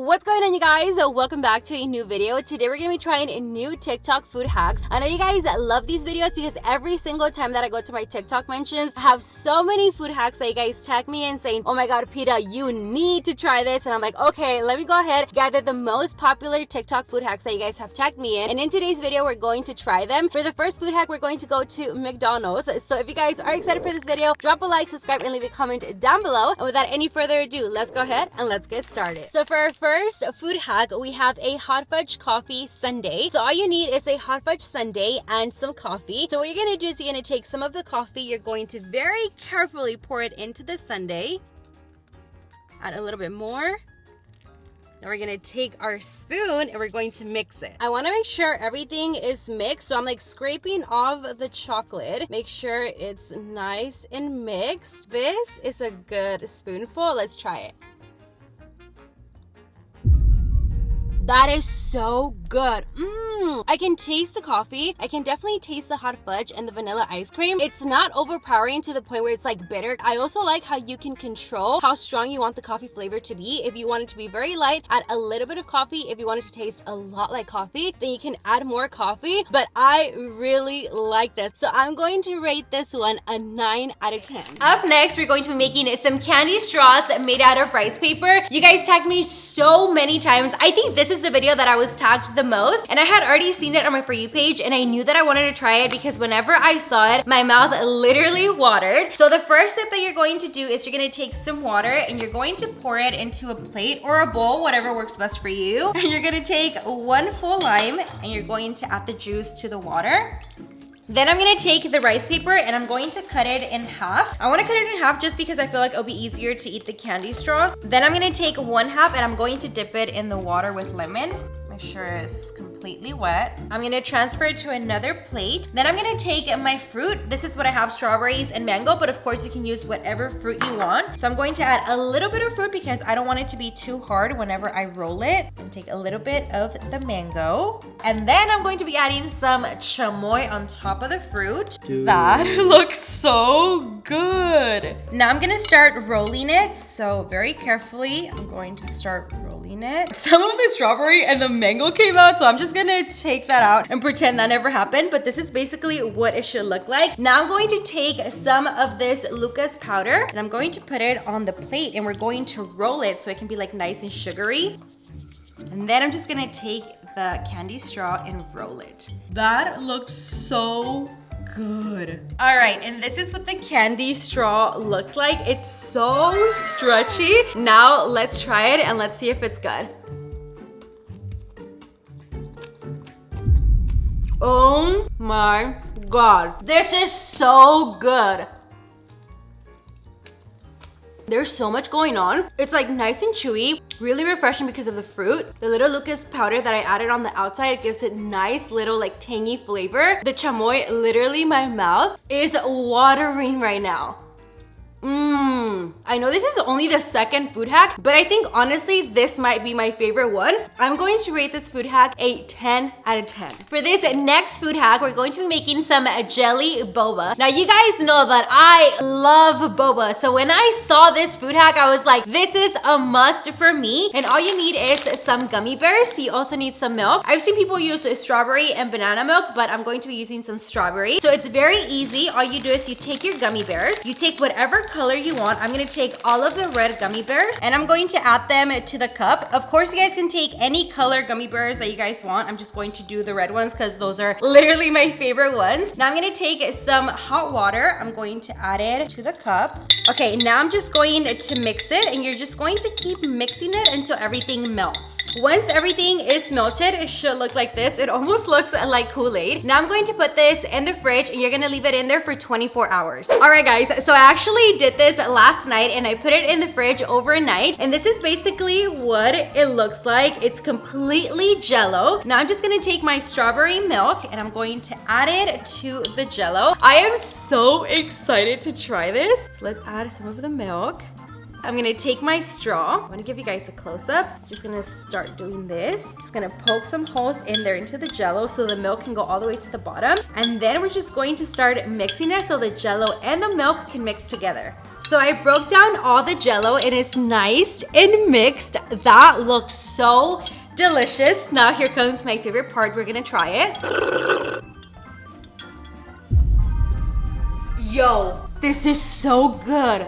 What's going on, you guys? Welcome back to a new video. Today we're gonna be trying new TikTok food hacks. I know you guys love these videos because every single time that I go to my TikTok mentions, I have so many food hacks that you guys tag me in saying, oh my god, Pita, you need to try this. And I'm like, okay, let me go ahead, gather the most popular TikTok food hacks that you guys have tagged me in. And in today's video, we're going to try them. For the first food hack, we're going to go to McDonald's. So if you guys are excited for this video, drop a like, subscribe, and leave a comment down below. And without any further ado, let's go ahead and let's get started. So for our first food hack, we have a hot fudge coffee sundae. So all you need is a hot fudge sundae and some coffee. So what you're gonna do is you're gonna take some of the coffee, you're going to very carefully pour it into the sundae. Add a little bit more. Now we're gonna take our spoon and we're going to mix it. I wanna make sure everything is mixed. So I'm like scraping off the chocolate. Make sure it's nice and mixed. This is a good spoonful. Let's try it. That is so good. I can taste the coffee. I can definitely taste the hot fudge and the vanilla ice cream. It's not overpowering to the point where it's like bitter. I also like how you can control how strong you want the coffee flavor to be. If you want it to be very light, add a little bit of coffee. If you want it to taste a lot like coffee, then you can add more coffee. But I really like this. So I'm going to rate this one a 9 out of 10. Up next, we're going to be making some candy straws made out of rice paper. You guys tagged me so many times. I think this is the video that I was tagged the most, and I had already seen it on my For You page, and I knew that I wanted to try it because whenever I saw it, my mouth literally watered. So the first step that you're going to do is you're going to take some water and you're going to pour it into a plate or a bowl, whatever works best for you. And you're going to take one full lime and you're going to add the juice to the water. Then I'm gonna take the rice paper and I'm going to cut it in half. I wanna cut it in half just because I feel like it'll be easier to eat the candy straws. Then I'm gonna take one half and I'm going to dip it in the water with lemon. Make sure it's completely wet. I'm gonna transfer it to another plate. Then I'm gonna take my fruit. This is what I have, strawberries and mango, but of course you can use whatever fruit you want. So I'm going to add a little bit of fruit because I don't want it to be too hard whenever I roll it. And take a little bit of the mango. And then I'm going to be adding some chamoy on top of the fruit. That looks so good. Now I'm gonna start rolling it. So very carefully, I'm going to start rolling it. Some of the strawberry and the mango came out, so I'm just gonna take that out and pretend that never happened, but this is basically what it should look like. Now I'm going to take some of this Lucas powder and I'm going to put it on the plate and we're going to roll it so it can be like nice and sugary. And then I'm just gonna take the candy straw and roll it. That looks so good. All right, and this is what the candy straw looks like. It's so stretchy. Now let's try it and let's see if it's good. Oh my god, this is so good. There's so much going on. It's like nice and chewy, really refreshing because of the fruit. The little Lucas powder that I added on the outside gives it nice little like tangy flavor. The chamoy, literally my mouth is watering right now. I know this is only the second food hack, but I think honestly this might be my favorite one. I'm going to rate this food hack a 10 out of 10. For this next food hack, we're going to be making some jelly boba. Now you guys know that I love boba, so when I saw this food hack, I was like, this is a must for me. And all you need is some gummy bears. You also need some milk. I've seen people use strawberry and banana milk, but I'm going to be using some strawberry. So it's very easy. All you do is you take your gummy bears, you take whatever color you want. I'm gonna take all of the red gummy bears and I'm going to add them to the cup. Of course, you guys can take any color gummy bears that you guys want. I'm just going to do the red ones because those are literally my favorite ones. Now I'm gonna take some hot water. I'm going to add it to the cup. Okay, now I'm just going to mix it and you're just going to keep mixing it until everything melts. Once everything is melted, it should look like this. It almost looks like Kool-Aid. Now I'm going to put this in the fridge and you're gonna leave it in there for 24 hours. All right guys, so I actually did this last night and I put it in the fridge overnight. And this is basically what it looks like. It's completely jello. Now I'm just gonna take my strawberry milk and I'm going to add it to the jello. I am so excited to try this. So let's add some of the milk. I'm gonna take my straw. I wanna give you guys a close-up. Just gonna start doing this. Just gonna poke some holes in there into the jello so the milk can go all the way to the bottom. And then we're just going to start mixing it so the jello and the milk can mix together. So I broke down all the jello and it's nice and mixed. That looks so delicious. Now here comes my favorite part. We're gonna try it. Yo, this is so good.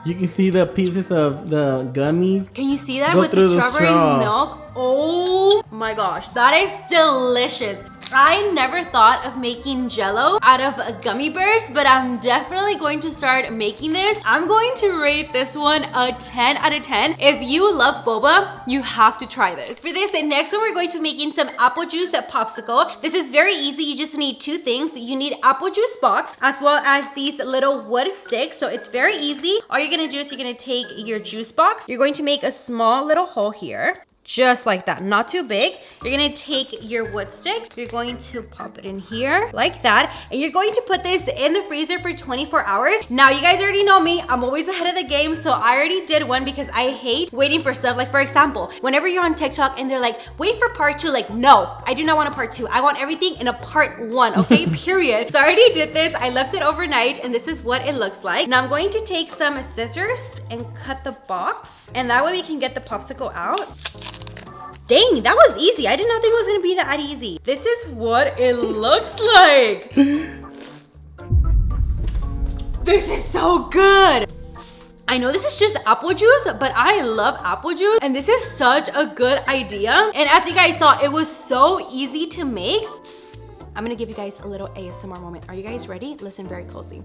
You can see the pieces of the gummies. Can you see that Go with the through strawberry straw. milk? Oh my gosh, that is delicious. I never thought of making jello out of gummy bears, but I'm definitely going to start making this. I'm going to rate this one a 10 out of 10. If you love boba, you have to try this. For this next one, we're going to be making some apple juice popsicle. This is very easy. You just need two things. You need apple juice box as well as these little wood sticks. So it's very easy. All you're gonna do is you're gonna take your juice box. You're going to make a small little hole here. Just like that, not too big. You're gonna take your wood stick, you're going to pop it in here, like that, and you're going to put this in the freezer for 24 hours. Now, you guys already know me, I'm always ahead of the game, so I already did one because I hate waiting for stuff. Like for example, whenever you're on TikTok and they're like, wait for part 2, like no, I do not want a part 2. I want everything in a part 1, okay, period. So I already did this, I left it overnight, and this is what it looks like. Now I'm going to take some scissors and cut the box, and that way we can get the popsicle out. Dang, that was easy. I did not think it was gonna be that easy. This is what it looks like. This is so good. I know this is just apple juice, but I love apple juice, and this is such a good idea. And as you guys saw, it was so easy to make. I'm gonna give you guys a little ASMR moment. Are you guys ready? Listen very closely.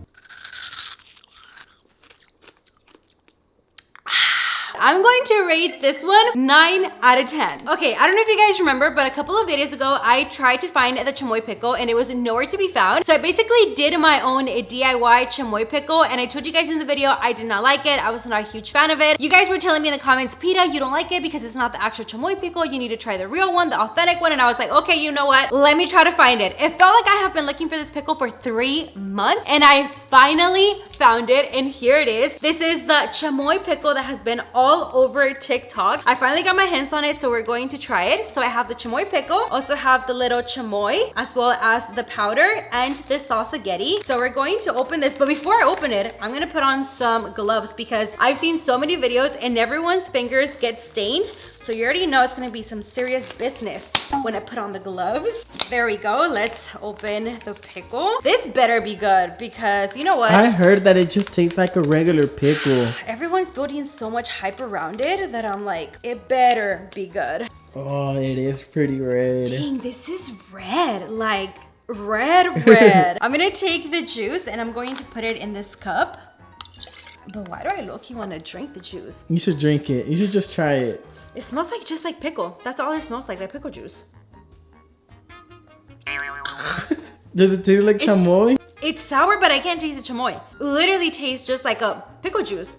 I'm going to rate this one 9 out of 10. Okay, I don't know if you guys remember, but a couple of videos ago, I tried to find the chamoy pickle and it was nowhere to be found. So I basically did my own DIY chamoy pickle, and I told you guys in the video, I did not like it. I was not a huge fan of it. You guys were telling me in the comments, Pita, you don't like it because it's not the actual chamoy pickle. You need to try the real one, the authentic one. And I was like, okay, you know what? Let me try to find it. It felt like I have been looking for this pickle for 3 months, and I finally found it, and here it is. This is the chamoy pickle that has been all over TikTok. I finally got my hands on it, so we're going to try it. So I have the chamoy pickle, also have the little chamoy, as well as the powder and the salsa. So we're going to open this, but before I open it, I'm gonna put on some gloves because I've seen so many videos and everyone's fingers get stained. So you already know it's gonna be some serious business when I put on the gloves. There we go, let's open the pickle. This better be good because you know what? I heard that it just tastes like a regular pickle. Everyone's building so much hype around it that I'm like, it better be good. Oh, it is pretty red. Dang, this is red, like red. I'm gonna take the juice and I'm going to put it in this cup. But why do I low-key wanna drink the juice? You should drink it. You should just try it. It smells like just like pickle. That's all it smells like pickle juice. Does it taste like chamoy? It's sour, but I can't taste the chamoy. It literally tastes just like a pickle juice.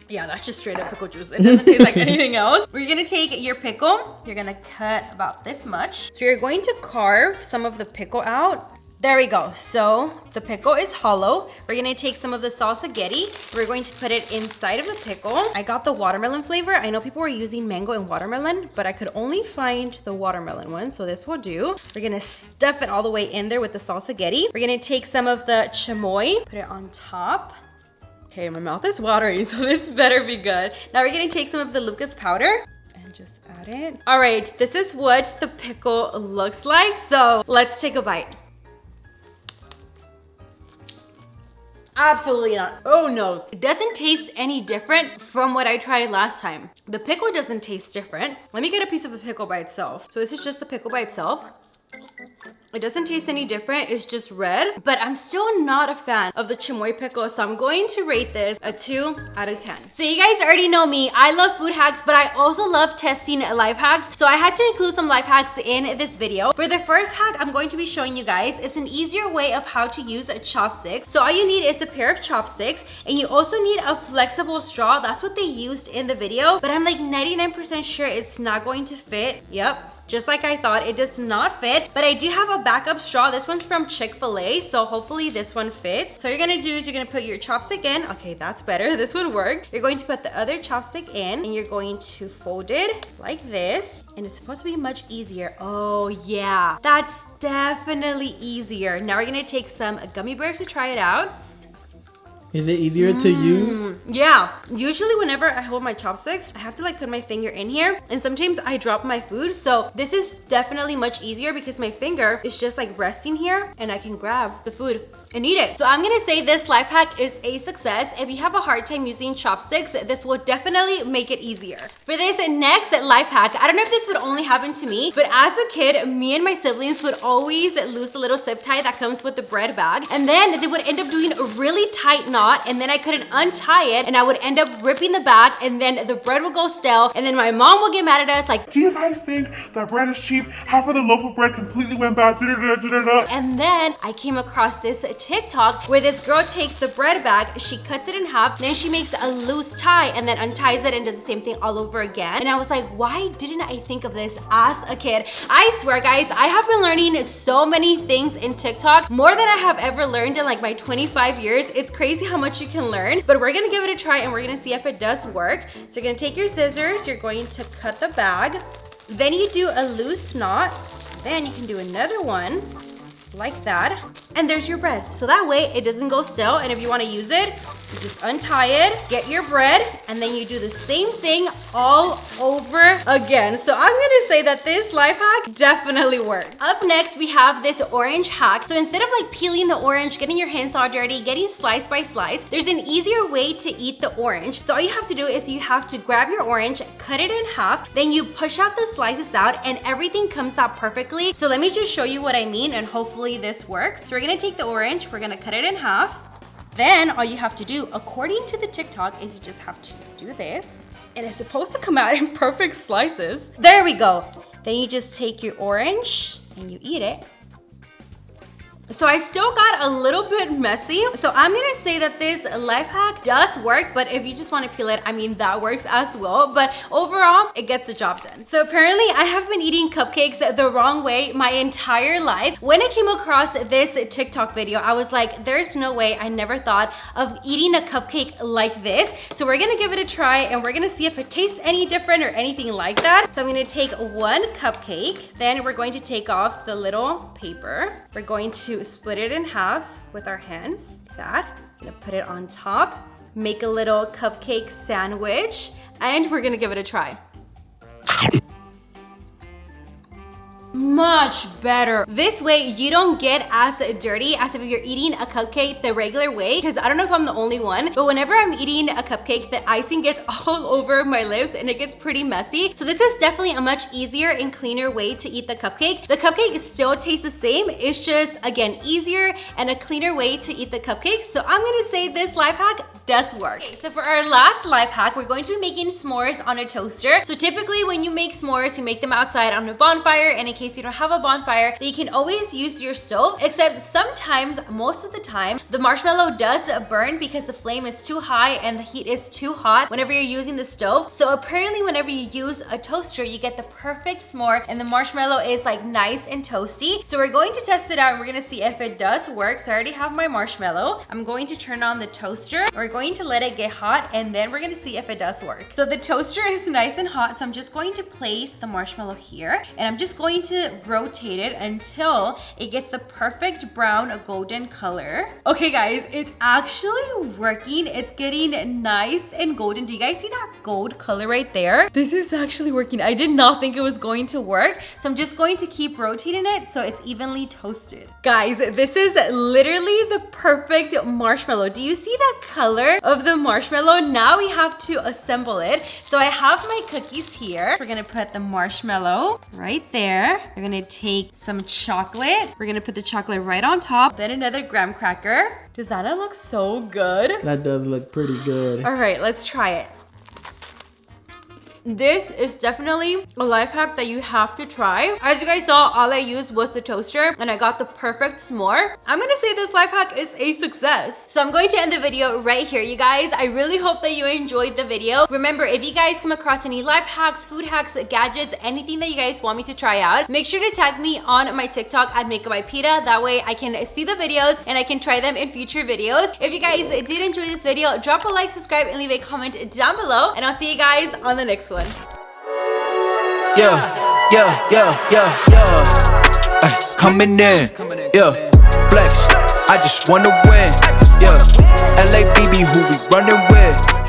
Yeah, that's just straight up pickle juice. It doesn't taste like anything else. We're gonna take your pickle. You're gonna cut about this much. So you're going to carve some of the pickle out. There we go. So the pickle is hollow. We're gonna take some of the salsa. We're going to put it inside of the pickle. I got the watermelon flavor. I know people were using mango and watermelon, but I could only find the watermelon one, so this will do. We're gonna stuff it all the way in there with the salsa. We're gonna take some of the chamoy, put it on top. Okay, my mouth is watering, so this better be good. Now we're gonna take some of the Lucas powder and just add it. All right, this is what the pickle looks like. So let's take a bite. Absolutely not. Oh no. It doesn't taste any different from what I tried last time. The pickle doesn't taste different. Let me get a piece of the pickle by itself. So this is just the pickle by itself. It doesn't taste any different, it's just red, but I'm still not a fan of the chamoy pickle, so I'm going to rate this a 2 out of 10. So you guys already know me, I love food hacks, but I also love testing life hacks, so I had to include some life hacks in this video. For the first hack I'm going to be showing you guys is an easier way of how to use chopsticks. So all you need is a pair of chopsticks, and you also need a flexible straw. That's what they used in the video, but I'm like 99% sure it's not going to fit. Yep. Just like I thought, it does not fit, but I do have a backup straw. This one's from Chick-fil-A, so hopefully this one fits. So you're gonna do is you're gonna put your chopstick in. Okay, that's better, this one worked. You're going to put the other chopstick in, and you're going to fold it like this, and it's supposed to be much easier. Oh yeah, that's definitely easier. Now we're gonna take some gummy bears to try it out. Is it easier to use? Yeah. Usually whenever I hold my chopsticks, I have to like put my finger in here, and sometimes I drop my food. So this is definitely much easier because my finger is just like resting here and I can grab the food and eat it. So I'm gonna say this life hack is a success. If you have a hard time using chopsticks, this will definitely make it easier. For this next life hack, I don't know if this would only happen to me, but as a kid, me and my siblings would always lose the little zip tie that comes with the bread bag. And then they would end up doing a really tight knot, and then I couldn't untie it, and I would end up ripping the bag, and then the bread would go stale, and then my mom would get mad at us like, do you guys think that bread is cheap? Half of the loaf of bread completely went bad. And then I came across this TikTok where this girl takes the bread bag, she cuts it in half, then she makes a loose tie and then unties it and does the same thing all over again. And I was like, why didn't I think of this as a kid? I swear guys, I have been learning so many things in TikTok, more than I have ever learned in like my 25 years. It's crazy how much you can learn, but we're gonna give it a try and we're gonna see if it does work. So you're gonna take your scissors, you're going to cut the bag, then you do a loose knot, then you can do another one like that, and there's your bread. So that way it doesn't go stale, and if you want to use it, you just untie it, get your bread, and then you do the same thing all over again. So I'm gonna say that this life hack definitely works. Up next, we have this orange hack. So instead of like peeling the orange, getting your hands all dirty, getting slice by slice, there's an easier way to eat the orange. So all you have to do is you have to grab your orange, cut it in half, then you push out the slices out, and everything comes out perfectly. So let me just show you what I mean, and hopefully this works. So we're gonna take the orange, we're gonna cut it in half. Then all you have to do, according to the TikTok, is you just have to do this, and it's supposed to come out in perfect slices. There we go. Then you just take your orange and you eat it. So I still got a little bit messy. So I'm gonna say that this life hack does work, but if you just wanna peel it, I mean, that works as well. But overall, it gets the job done. So apparently I have been eating cupcakes the wrong way my entire life. When I came across this TikTok video, I was like, there's no way, I never thought of eating a cupcake like this. So we're gonna give it a try and we're gonna see if it tastes any different or anything like that. So I'm gonna take one cupcake, then we're going to take off the little paper. We're going to split it in half with our hands, like that. I'm gonna put it on top, make a little cupcake sandwich, and we're gonna give it a try. Much better. This way you don't get as dirty as if you're eating a cupcake the regular way, because I don't know if I'm the only one, but whenever I'm eating a cupcake, the icing gets all over my lips and it gets pretty messy. So this is definitely a much easier and cleaner way to eat the cupcake. The cupcake still tastes the same, it's just, again, easier and a cleaner way to eat the cupcake. So I'm gonna say this life hack does work. Okay, so for our last life hack, we're going to be making s'mores on a toaster. So typically when you make s'mores, you make them outside on a bonfire, and in case you don't have a bonfire, then you can always use your stove, except sometimes, most of the time, the marshmallow does burn because the flame is too high and the heat is too hot whenever you're using the stove. So apparently whenever you use a toaster, you get the perfect s'more and the marshmallow is like nice and toasty. So we're going to test it out and we're gonna see if it does work. So I already have my marshmallow. I'm going to turn on the toaster. We're going to let it get hot and then we're gonna see if it does work. So the toaster is nice and hot, so I'm just going to place the marshmallow here and I'm just going to rotate it until it gets the perfect brown golden color. Okay guys, it's actually working. It's getting nice and golden. Do you guys see that gold color right there? This is actually working. I did not think it was going to work, so I'm just going to keep rotating it so it's evenly toasted. Guys, this is literally the perfect marshmallow. Do you see that color of the marshmallow? Now we have to assemble it. So I have my cookies here. We're gonna put the marshmallow right there. We're gonna take some chocolate. We're gonna put the chocolate right on top. Then another graham cracker. Does that not look so good? That does look pretty good. All right, let's try it. This is definitely a life hack that you have to try. As you guys saw, all I used was the toaster and I got the perfect s'more. I'm gonna say this life hack is a success. So I'm going to end the video right here, you guys. I really hope that you enjoyed the video. Remember, if you guys come across any life hacks, food hacks, gadgets, anything that you guys want me to try out, make sure to tag me on my TikTok at Makeupbypita. That way I can see the videos and I can try them in future videos. If you guys did enjoy this video, drop a like, subscribe, and leave a comment down below. And I'll see you guys on the next one. Coming in, yeah, flex. I just wanna win. Yeah, LABB, who we running with?